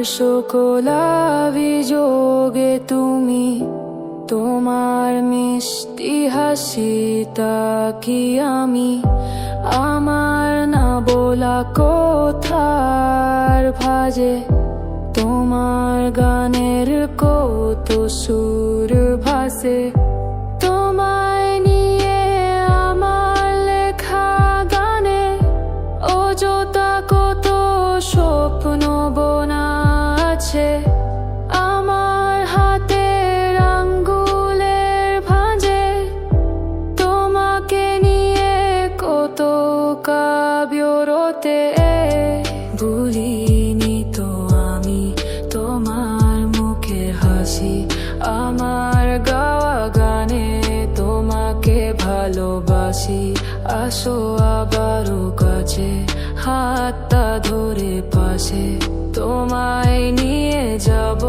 সকল অভিযোগে তুমি, তোমার মিষ্টি হাসিটা কি আমি আমার না বলা কথার ভাজে, তোমার গানের কত সুর ভাসে, তোমায় নিয়ে আমার লেখা গানে অযথা কত স্বপ্ন বোনা আছে। আমার হাতের আঙ্গুলের ভাঁজে তোমাকে নিয়ে কত কাব্য রতে, ভুলিনি তো আমি তোমার মুখে হাসি, আমার গাওয়া গানে তোমাকে ভালোবাসি। আসো আবারও কাছে, হাতটা ধরে পাশে, তোমায় নিয়ে যাব